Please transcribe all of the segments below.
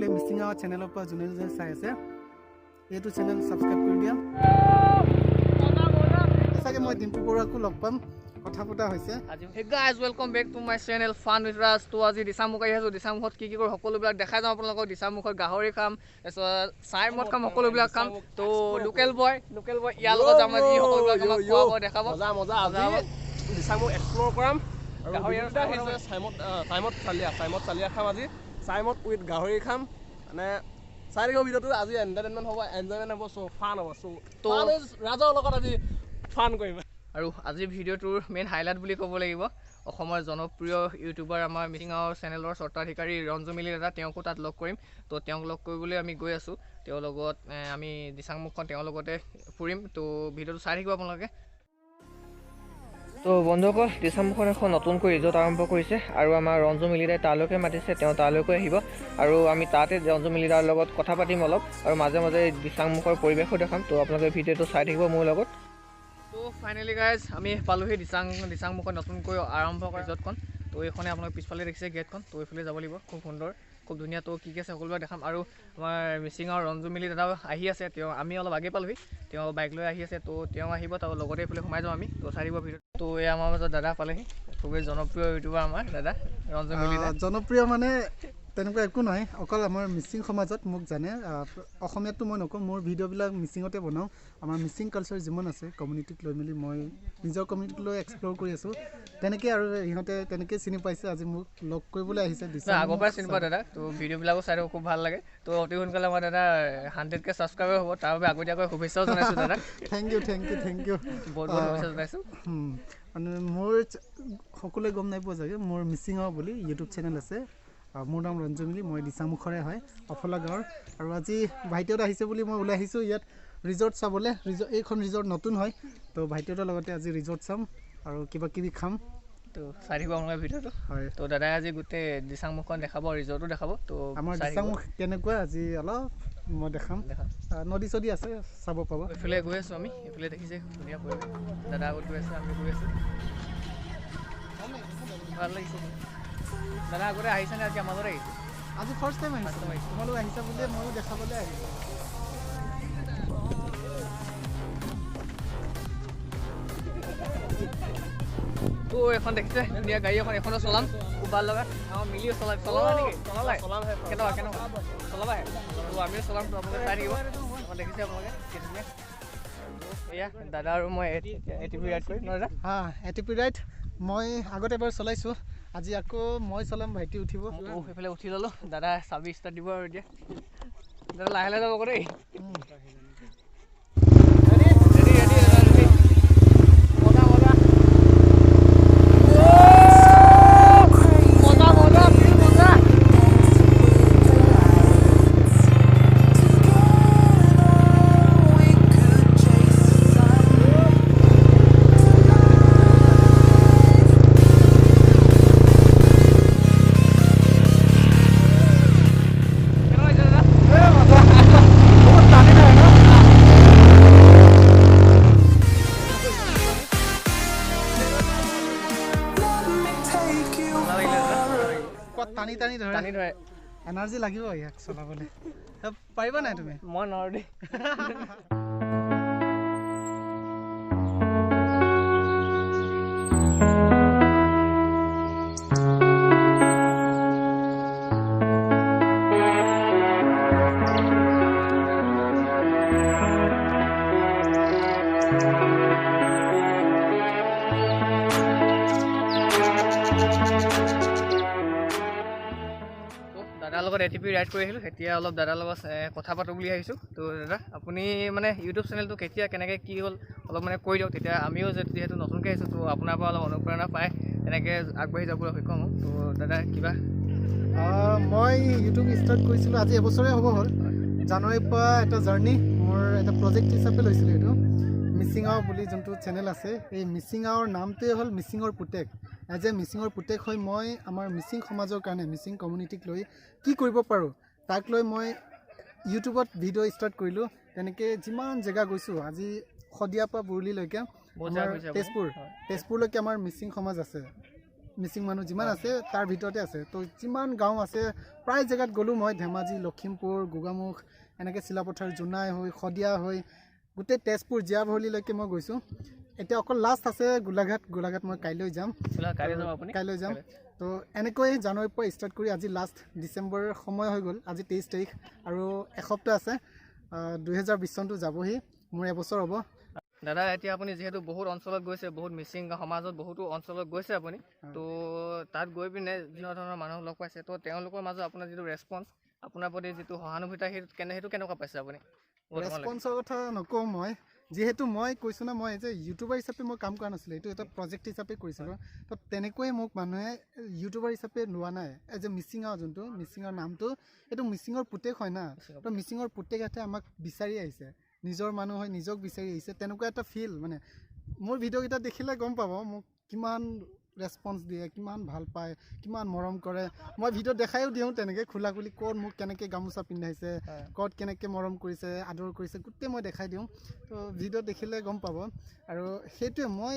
সকলে মিচিং আৱাৰ চেনেলৰ পৰা যোনে যোনে চাই আছে এইটো চেনেল সাবস্ক্ৰাইব কৰি দিয়া সঁচাকে মই ডিম্পু বৰুৱাকো লগ পাম কথা পতা হৈছে Hey guys, welcome back to my channel Fun with Raj. তো আজি দিছামুখ আহি আছো দিছামুখত কি কৰো সকলোবিলাক দেখাই যাম আপোনালোকক দিছামুখত গাহৰি খাম চাই মদ খাম সকলোবিলাক খাম তো লোকেল বয় ইয়াৰ লগত যাম আজি সকলোবিলাক আমাক খোৱাব দেখাব মজা আজি দিছামুখ এক্সপ্লোৰ কৰাম গাহৰি আৰু চাইমত চালিয়া খাম আজি চাইমত উইথ গাহৰি খাম মানে চাৰি ভিডিঅ'টো আজি এণ্টাৰটেইনমেণ্ট হ'ব এনজয়মেণ্ট হ'ব চ' ফান হ'ব চ' তো ৰাজৰ লগত আজি ফান কৰিম আৰু আজি ভিডিঅ'টোৰ মেইন হাইলাইট বুলি ক'ব লাগিব অসমৰ জনপ্ৰিয় ইউটিউবাৰ আমাৰ মিচিং আৱাৰ চেনেলৰ স্বত্বাধিকাৰী ৰঞ্জু মিলি দাদা তেওঁকো তাত লগ কৰিম তো তেওঁক লগ কৰিবলৈ আমি গৈ আছোঁ তেওঁৰ লগত আমি দিছাংমুখখন তেওঁৰ লগতে ফুৰিম তো ভিডিঅ'টো চাই থাকিব আপোনালোকে তো বন্ধুসকল দিছামুখখন এখন নতুনকৈ ৰিজৰ্ট আৰম্ভ কৰিছে আৰু আমাৰ ৰঞ্জু মিলিদাই তালৈকে মাতিছে তেওঁ তালৈকে আহিব আৰু আমি তাতে ৰঞ্জু মিলিদাৰ লগত কথা পাতিম অলপ আৰু মাজে মাজে দিছাংমুখৰ পৰিৱেশো দেখাম তো আপোনালোকে ভিডিঅ'টো চাই থাকিব মোৰ লগত তো ফাইনেলি গাইজ আমি পালোহি দিছাংমুখত নতুনকৈ আৰম্ভ কৰা ৰিজৰ্টখন তো এইখনে আপোনালোকে পিছফালে দেখিছে গেটখন তো এইফালে যাব লাগিব খুব সুন্দৰ খুব ধুনীয়া তো কি কি আছে সকলোবিলাক দেখাম আৰু আমাৰ মিচিঙৰ ৰঞ্জু মিলি দাদাও আহি আছে তেওঁ আমি অলপ আগে পালোহি তেওঁ বাইক লৈ আহি আছে তো তেওঁ আহিব তাৰ লগতে এইফালে সোমাই যাওঁ আমি তো চাই দিব ভিডিঅ' তো এই আমাৰ মাজত দাদা পালেহি খুবেই জনপ্ৰিয় ইউটিউবাৰ আমাৰ দাদা ৰঞ্জু মিলি জনপ্ৰিয় মানে তেনেকুৱা একো নহয় অকল আমাৰ মিচিং সমাজত মোক জানে অসমীয়াতো মই নকওঁ মোৰ ভিডিঅ'বিলাক মিচিঙতে বনাওঁ আমাৰ মিচিং কালচাৰ যিমান আছে কমিউনিটিক লৈ মেলি মই নিজৰ কমিউনিটিক লৈ এক্সপ্ল'ৰ কৰি আছোঁ তেনেকৈ আৰু ইহঁতে তেনেকৈ চিনি পাইছে আজি মোক লগ কৰিবলৈ আহিছে আগৰ পৰাই চিনি পাওঁ দাদা তো ভিডিঅ'বিলাকো চাই খুব ভাল লাগে তো অতি সোনকালে আমাৰ দাদা 100K ছাবস্ক্ৰাইবাৰ হ'ব তাৰ বাবে আগতীয়াকৈ শুভেচ্ছাও জনাইছোঁ দাদা থেংক ইউ বহুত বহুত শুভেচ্ছা জনাইছোঁ মানে মোৰ সকলোৱে গম নাই পোৱা চাগে মোৰ মিচিং আৱাৰ বুলি ইউটিউব চেনেল আছে মোৰ নাম ৰঞ্জু মিলি মই দিছামুখৰে হয় অফলা গাঁৱৰ আৰু আজি ভাইটিহঁত আহিছে বুলি মই ওলাই আহিছোঁ ইয়াত ৰিজৰ্ট চাবলৈ এইখন ৰিজৰ্ট নতুন হয় তো ভাইটিহঁতৰ লগতে আজি ৰিজৰ্ট চাম আৰু কিবা কিবি খাম তো চাই থাকিব আপোনালোকে ভিডিঅ'টো হয় তো দাদাই আজি গোটেই দিছাংমুখখন দেখাব ৰিজৰ্টো দেখাব তো আমাৰ দিছাংমুখ কেনেকুৱা আজি অলপ মই দেখাম নদী চদী আছে চাব পাব এইফালে গৈ আছোঁ আমি এইফালে দেখিছে ধুনীয়া পৰিৱেশ দাদা আগত গৈ আছে আমি গৈ আছোঁ ভাল লাগিছে দাদা আগতে আহিছেনে আজি আমাৰ লগত আহিছে আজি ফাৰ্ষ্ট টাইম আহিছোঁ তোমালোক আহিছা বুলি ময়ো দেখাবলৈ আহিছোঁ তো এখন দেখিছে ধুনীয়া গাড়ী এখনো চলাম খুব ভাল লগা আমাৰ মিলিও চলাবা নেকি কেনেকুৱা চলাবা তো আমিও চলাম তো আপোনালোকে চাই থাকিব এখন দেখিছে আপোনালোকে কি ধুনীয়া এয়া দাদা আৰু মই এটিপি ৰাইড কৰিম নহয় দাদা এটিপি ৰাইড মই আগতে এবাৰ চলাইছোঁ আজি আকৌ মই চলাম ভাইটি উঠিব সেইফালে উঠি ল'লোঁ দাদা চাবি ষ্টাৰ্ট দিব আৰু এতিয়া দাদা লাহে লাহে যাব দেই টানি ধৰে এনাৰ্জি লাগিব ইয়াক চলাবলৈ পাৰিবা নাই তুমি মই নোৱাৰো দেই দাদাৰ লগত এটিপি ৰাইড কৰি আহিলোঁ এতিয়া অলপ দাদাৰ লগত কথা পাতোঁ বুলি আহিছোঁ তো দাদা আপুনি মানে ইউটিউব চেনেলটো কেতিয়া কেনেকৈ কি হ'ল অলপ মানে কৈ দিয়ক তেতিয়া আমিও যিহেতু নতুনকৈ আহিছোঁ তো আপোনাৰ পৰা অলপ অনুপ্ৰেৰণা পাই তেনেকৈ আগবাঢ়ি যাবলৈ সক্ষম হওঁ তো দাদা কিবা মই ইউটিউব ষ্টাৰ্ট কৰিছিলোঁ আজি এবছৰে হ'ব হ'ল জানুৱাৰীৰ পৰা এটা জাৰ্ণি মোৰ এটা প্ৰজেক্ট হিচাপে লৈছিলোঁ এইটো মিচিং আৱাৰ বুলি যোনটো চেনেল আছে এই মিচিং আৱাৰ নামটোৱে হ'ল মিচিঙৰ পুতেক এজ এ মিচিঙৰ পুতেক হৈ মই আমাৰ মিচিং সমাজৰ কাৰণে মিচিং কমিউনিটিক লৈ কি কৰিব পাৰোঁ তাক লৈ মই ইউটিউবত ভিডিঅ' ষ্টাৰ্ট কৰিলোঁ তেনেকৈ যিমান জেগা গৈছোঁ আজি শদিয়াৰ পৰা বুৰলিলৈকে তেজপুৰলৈকে আমাৰ মিচিং সমাজ আছে মিচিং মানুহ যিমান আছে তাৰ ভিতৰতে আছে তো যিমান গাঁও আছে প্ৰায় জেগাত গ'লোঁ মই ধেমাজি লখিমপুৰ গোগামুখ এনেকৈ চিলাপথাৰ জোনাই হৈ শদিয়া হৈ গোটেই তেজপুৰ জীয়াভৰলিলৈকে মই গৈছোঁ এতিয়া অকল লাষ্ট আছে গোলাঘাট মই কাইলৈ যাম কাইলৈ যাম তো এনেকৈ জানুৱাৰীৰ পৰা ষ্টাৰ্ট কৰি আজি লাষ্ট ডিচেম্বৰৰ সময় হৈ গ'ল আজি 23 তাৰিখ আৰু এসপ্তাহ আছে 2020 চনটো যাবহি মোৰ এবছৰ হ'ব দাদা এতিয়া আপুনি যিহেতু বহুত অঞ্চলত গৈছে বহুত মিচিং সমাজত বহুতো অঞ্চলত গৈছে আপুনি তো তাত গৈ পিনে বিভিন্ন ধৰণৰ মানুহ লগ পাইছে তো তেওঁলোকৰ মাজত আপোনাৰ যিটো ৰেছপন্স আপোনাৰ প্ৰতি যিটো সহানুভূতি সেইটো কেনেকুৱা পাইছে আপুনি ৰেছপন্সৰ কথা নকওঁ মই যিহেতু মই কৈছোঁ না মই যে ইউটিউবাৰ হিচাপে মই কাম কৰা নাছিলোঁ এইটো এটা প্ৰজেক্ট হিচাপে কৰিছিলোঁ তো তেনেকৈয়ে মোক মানুহে ইউটিউবাৰ হিচাপে লোৱা নাই এজ এ মিচিঙৰ যোনটো মিচিঙৰ নামটো এইটো মিচিঙৰ পুতেক হয় না তো মিচিঙৰ পুতেক এটা আমাক বিচাৰি আহিছে নিজৰ মানুহ হয় নিজক বিচাৰি আহিছে তেনেকুৱা এটা ফিল মানে মোৰ ভিডিঅ'কেইটা দেখিলে গম পাব মোক কিমান ৰেছপন্স দিয়ে কিমান ভাল পায় কিমান মৰম কৰে মই ভিডিঅ' দেখায়ো দিওঁ তেনেকৈ খোলা খুলি ক'ত মোক কেনেকৈ গামোচা পিন্ধাইছে ক'ত কেনেকৈ মৰম কৰিছে আদৰ কৰিছে গোটেই মই দেখাই দিওঁ তো ভিডিঅ' দেখিলে গম পাব আৰু সেইটোৱে মই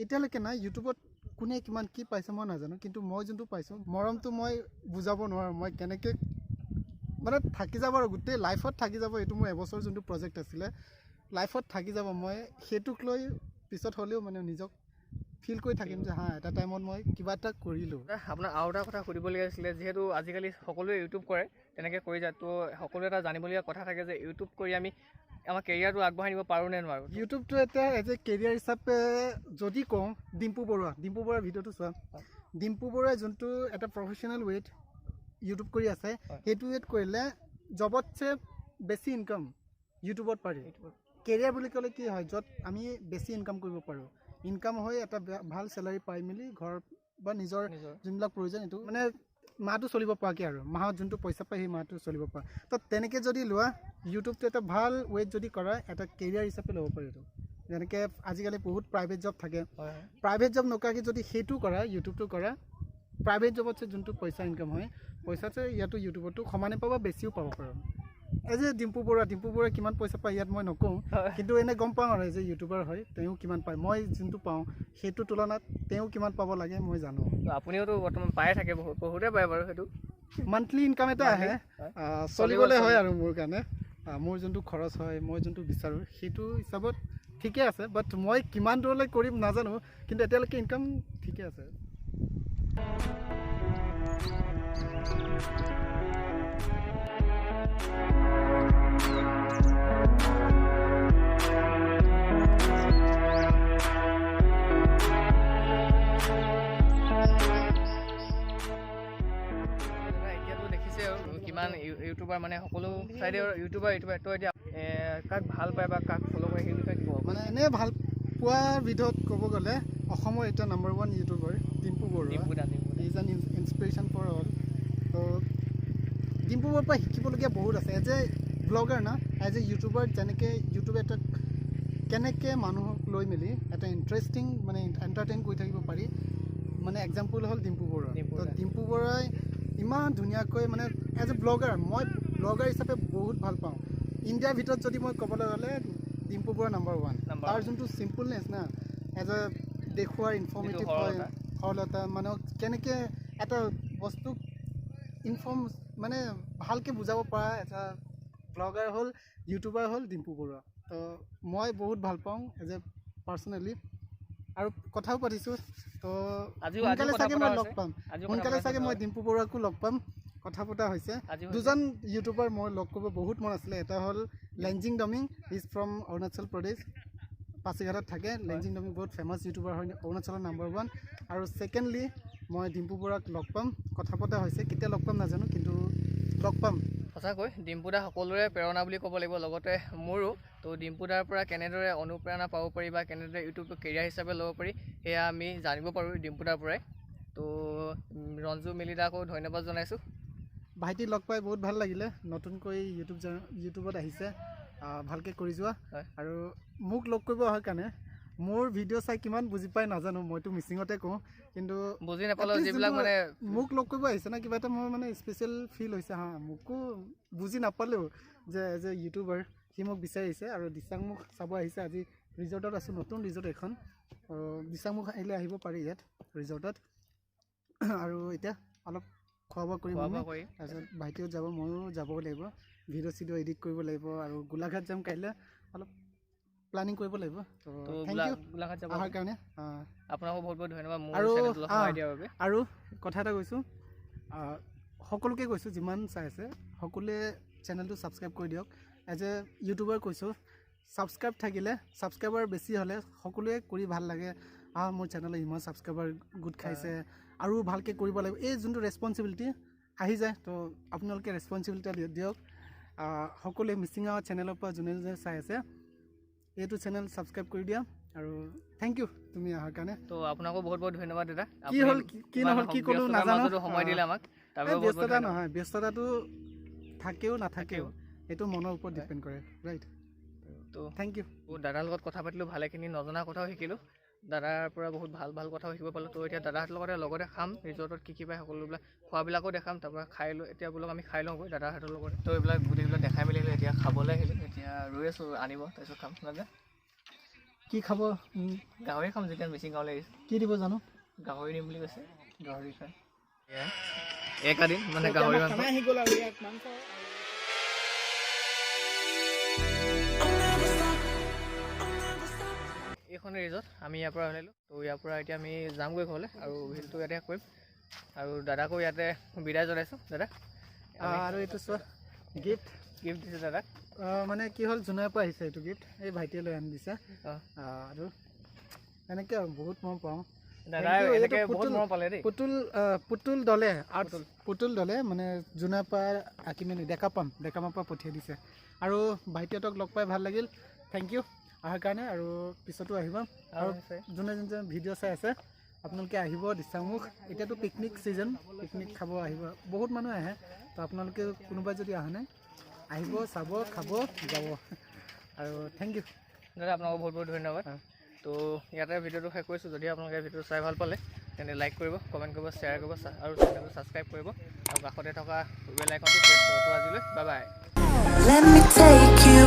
এতিয়ালৈকে নাই ইউটিউবত কোনে কিমান কি পাইছে মই নাজানো কিন্তু মই যোনটো পাইছোঁ মৰমটো মই বুজাব নোৱাৰোঁ মই কেনেকৈ মানে থাকি যাব আৰু গোটেই লাইফত থাকি যাব এইটো মোৰ এবছৰ যোনটো প্ৰজেক্ট আছিলে লাইফত থাকি যাব মই সেইটোক লৈ পিছত হ'লেও মানে নিজক ফিল কৰি থাকিম যে হা এটা টাইমত মই কিবা এটা কৰিলোঁ আপোনাৰ আৰু এটা কথা সুধিবলগীয়া আছিলে যিহেতু আজিকালি সকলোৱে ইউটিউব কৰে তেনেকৈ কৰি যায় তো সকলোৱে এটা জানিবলগীয়া কথা থাকে যে ইউটিউব কৰি আমি আমাৰ কেৰিয়াৰটো আগবঢ়াই নিব পাৰোঁ নে নোৱাৰোঁ ইউটিউবটো এটা এজ এ কেৰিয়াৰ হিচাপে যদি কওঁ ডিম্পু বৰুৱাৰ ভিডিঅ'টো চোৱা ডিম্পু বৰুৱাই যোনটো এটা প্ৰফেশ্যনেল ৱেত ইউটিউব কৰি আছে সেইটো ৱেত কৰিলে জবতছে বেছি ইনকাম ইউটিউবত পাৰি কেৰিয়াৰ বুলি ক'লে কি হয় য'ত আমি বেছি ইনকাম কৰিব পাৰোঁ ইনকাম হৈ এটা ভাল চেলাৰী পাই মেলি ঘৰ বা নিজৰ যোনবিলাক প্ৰয়োজন এইটো মানে মাহটো চলিব পৰাকৈ আৰু মাহত যোনটো পইচা পায় সেই মাহটো চলিব পৰা তো তেনেকৈ যদি লোৱা ইউটিউবটো এটা ভাল ৱেত যদি কৰা এটা কেৰিয়াৰ হিচাপে ল'ব পাৰি এইটো যেনেকৈ আজিকালি বহুত প্ৰাইভেট জব থাকে প্ৰাইভেট জব নকৰাকৈ যদি সেইটো কৰা ইউটিউবটো কৰা প্ৰাইভেট জবতছে যোনটো পইচা ইনকাম হয় পইচাতে ইয়াতো ইউটিউবতো সমানে পাব বেছিও পাব পাৰোঁ এজ এ ডিম্পু বৰুৱা কিমান পইচা পায় ইয়াত মই নকওঁ কিন্তু এনে গম পাওঁ আৰু যে ইউটিউবাৰ হয় তেওঁ কিমান পায় মই যোনটো পাওঁ সেইটো তুলনাত তেওঁ কিমান পাব লাগে মই জানো আপুনিওতো বৰ্তমান পায়ে থাকে বহুতে পায় বাৰু সেইটো মান্থলি ইনকাম এটা আহে চলিবলৈ হয় আৰু মোৰ কাৰণে মোৰ যোনটো খৰচ হয় মই যোনটো বিচাৰোঁ সেইটো হিচাপত ঠিকে আছে বাট মই কিমান দূৰলৈ কৰিম নাজানো কিন্তু এতিয়ালৈকে ইনকাম ঠিকে আছে কিমান ইউটিউবাৰ মানে সকলো চাইডে ইউটিউবাৰ তো এতিয়া কাক ভাল পায় বা কাক ফ'ল' কৰে সেই বিষয়ে কি ক'ব মানে এনেই ভাল পোৱাৰ ভিতৰত ক'ব গ'লে অসমৰ এতিয়া number 1 YouTuber Dimpu Baruah is an inspiration for all তো ডিম্পু বৰুৱাৰ পৰা শিকিবলগীয়া বহুত আছে এজ এ ব্লগাৰ না এজ এ ইউটিউবাৰ যেনেকৈ ইউটিউব এটা কেনেকৈ মানুহক লৈ মেলি এটা ইণ্টাৰেষ্টিং মানে এণ্টাৰটেইন কৰি থাকিব পাৰি মানে এক্সাম্পল হ'ল ডিম্পু বৰুৱা তো ডিম্পু বৰুৱাই ইমান ধুনীয়াকৈ মানে এজ এ ব্লগাৰ মই ব্লগাৰ হিচাপে বহুত ভাল পাওঁ ইণ্ডিয়াৰ ভিতৰত যদি মই ক'বলৈ হ'লে ডিম্পু বৰুৱা নম্বৰ 1 তাৰ যোনটো চিম্পলনেছ না এজ এ দেখুৱাৰ ইনফৰ্মেটিভ হয় সৰলতা মানুহক কেনেকৈ এটা বস্তুক মানে ভালকৈ বুজাব পৰা এটা ব্লগাৰ হ'ল ইউটিউবাৰ হ'ল ডিম্পু বৰুৱা তো মই বহুত ভাল পাওঁ এজ এ পাৰ্চনেলি আৰু কথাও পাতিছোঁ তো সোনকালে চাগে মই লগ পাম সোনকালে চাগে মই ডিম্পু বৰুৱাকো লগ পাম কথা পতা হৈছে দুজন ইউটিউবাৰ মই লগ কৰিব বহুত মন আছিলে এটা হ'ল লেনজিং ডমিং ইজ ফ্ৰম অৰুণাচল প্ৰদেশ পাছিঘাটত থাকে লেনজিং ডমিং বহুত ফেমাছ ইউটিউবাৰ হয় অৰুণাচলৰ নম্বৰ 1 আৰু ছেকেণ্ডলি মই ডিম্পু বৰুৱাক লগ পাম কথা পতা হৈছে কেতিয়া লগ পাম নাজানো কিন্তু লগ পাম সঁচাকৈ ডিম্পুদা সকলোৰে প্ৰেৰণা বুলি ক'ব লাগিব লগতে মোৰো তো ডিম্পুদাৰ পৰা কেনেদৰে অনুপ্ৰেৰণা পাব পাৰি বা কেনেদৰে ইউটিউবটো কেৰিয়াৰ হিচাপে ল'ব পাৰি সেয়া আমি জানিব পাৰোঁ ডিম্পুদাৰ পৰাই তো ৰঞ্জু মিলিদাকো ধন্যবাদ জনাইছোঁ ভাইটি লগ পাই বহুত ভাল লাগিলে নতুনকৈ ইউটিউবত আহিছে ভালকৈ কৰি যোৱা আৰু মোক লগ কৰিব অহাৰ কাৰণে মোৰ ভিডিঅ' চাই কিমান বুজি পাই নাজানো মইতো মিচিঙতে কওঁ কিন্তু বুজি নাপালেও যিবিলাক মানে মোক লগ কৰিব আহিছে না কিবা এটা মোৰ মানে স্পেচিয়েল ফিল হৈছে হা মোকো বুজি নাপালেও যে এজ এ ইউটিউবাৰ সি মোক বিচাৰিছে আৰু দিচাংমুখ চাব আহিছে আজি ৰিজৰ্টত আছোঁ নতুন ৰিজৰ্ট এখন দিচাংমুখ আহিলে আহিব পাৰি ইয়াত ৰিজৰ্টত আৰু এতিয়া অলপ খোৱা বোৱা কৰিম খোৱা বোৱা আমি। কৰি তাৰপিছত ভাইটিও যাব, ময়ো যাব লাগিব, ভিডিঅ' চিডিঅ' এডিট কৰিব লাগিব আৰু গোলাঘাট যাম কাইলৈ, অলপ প্লানিং কৰিব লাগিব। তো থেংক ইউ গোলাঘাট যাব অহাৰ কাৰণে। আপোনাকো বহুত বহুত ধন্যবাদ মোৰ আৰু চেনেলটোলৈ সহায় দিয়াৰ বাবে। আৰু কথা এটা কৈছোঁ, সকলোকে কৈছোঁ যিমান চাই আছে সকলোৱে চেনেলটো ছাবস্ক্ৰাইব কৰি দিয়ক। এজ এ ইউটিউবাৰ কৈছোঁ, ছাবস্ক্ৰাইব থাকিলে, ছাবস্ক্ৰাইবাৰ বেছি হ'লে সকলোৱে কৰি ভাল লাগে। মোৰ চেনেলত ইমান ছাবস্ক্ৰাইবাৰ গোট খাইছে আৰু ভালকৈ কৰিব লাগিব, এই যোনটো ৰেছপনচিবিলিটি আহি যায়। তো আপোনালোকে ৰেছপনচিবিলিটি দিয়ক। সকলোৱে মিচিঙা চেনেলৰ পৰা যোনে যোনে চাই আছে এইটো চেনেল ছাবস্ক্ৰাইব কৰি দিয়া। আৰু থেংক ইউ তুমি অহাৰ কাৰণে। তো আপোনাকো বহুত বহুত ধন্যবাদ দাদা। কি হ'ল কি নহ'ল কি ক'লোঁ নাজানো। সময় দিলে আমাক, তাৰ বাবে বহুত বহুত ব্যস্ততা ধন্যবাদ। নহয়, ব্যস্ততাটো থাকেও নাথাকেও, এইটো মনৰ ওপৰত ডিপেণ্ড কৰে, ৰাইট। তো থেংক ইউ। দাদাৰ লগত কথা পাতিলোঁ, ভালেখিনি নজনা কথাও শিকিলোঁ, দাদাৰ পৰা বহুত ভাল ভাল কথাও শিকিব পালোঁ। তো এতিয়া দাদাহঁতৰ লগতে খাম, ৰিজৰ্টত কি পায় সকলোবিলাক খোৱাবিলাকো দেখাম। তাৰপৰা খাই লৈ এতিয়া বোলক আমি খাই লওঁগৈ দাদাহঁতৰ লগতে। তো এইবিলাক গোটেইবিলাক দেখাই মেলি আহিলোঁ, এতিয়া খাবলৈ আহিলোঁ, এতিয়া ৰৈ আছোঁ আনিব, তাৰপিছত খাম। নাযায় কি খাব? গাহৰি খাম, যেতিয়া মিচিং গাঁৱলৈ আহিছোঁ। কি দিব জানো? গাহৰি দিম বুলি কৈছে, গাহৰি খাই একা দিন মানে গাহৰি মাংস। আহি গ'ল আৰু ইয়াত মাংস। এইখনে ৰিজৰ্ট, আমি ইয়াৰ পৰা ওলাইলোঁ। তো ইয়াৰ পৰা এতিয়া আমি যামগৈ ঘৰলৈ আৰু ভিডিঅ'টো ইয়াতে কৰিম। আৰু দাদাকো ইয়াতে বিদায় জনাইছোঁ। দাদা আৰু এইটো চোৱা গিফ্ট দিছে দাদাক। মানে কি হ'ল, জোনাইৰ পৰা আহিছে এইটো গিফ্ট, এই ভাইটিয়ে লৈ আনি দিছে। আৰু এনেকৈ আৰু বহুত মৰম পাওঁ। দাদা এনেকৈ বহুত মৰম পালে দেই। পুতুল দলে মানে জোনাইৰ পৰা আঁকিমেলি ডেকামাৰ পৰা পঠিয়াই দিছে। আৰু ভাইটিহঁতক লগ পাই ভাল লাগিল, থেংক ইউ অহাৰ কাৰণে। আৰু পিছতো আহিবা। আৰু যোনে যোনে ভিডিঅ' চাই আছে আপোনালোকে আহিব দিচাংমুখ। এতিয়াতো পিকনিক ছিজন, পিকনিক খাব আহিব, বহুত মানুহ আহে। তো আপোনালোকে কোনোবাই যদি অহা নাই আহিব, চাব, খাব, যাব। আৰু থেংক ইউ দাদা, আপোনাকো বহুত বহুত ধন্যবাদ। তো ইয়াতে ভিডিঅ'টো শেষ কৰিছোঁ। যদি আপোনালোকে ভিডিঅ'টো চাই ভাল পালে তেন্তে লাইক কৰিব, কমেণ্ট কৰিব, শ্বেয়াৰ কৰিব আৰু চেনেলটো ছাবস্ক্ৰাইব কৰিব। আৰু কাষতে থকা বেল আইকনটো প্ৰেছ কৰিব। আজিলৈ bye bye. Let me take you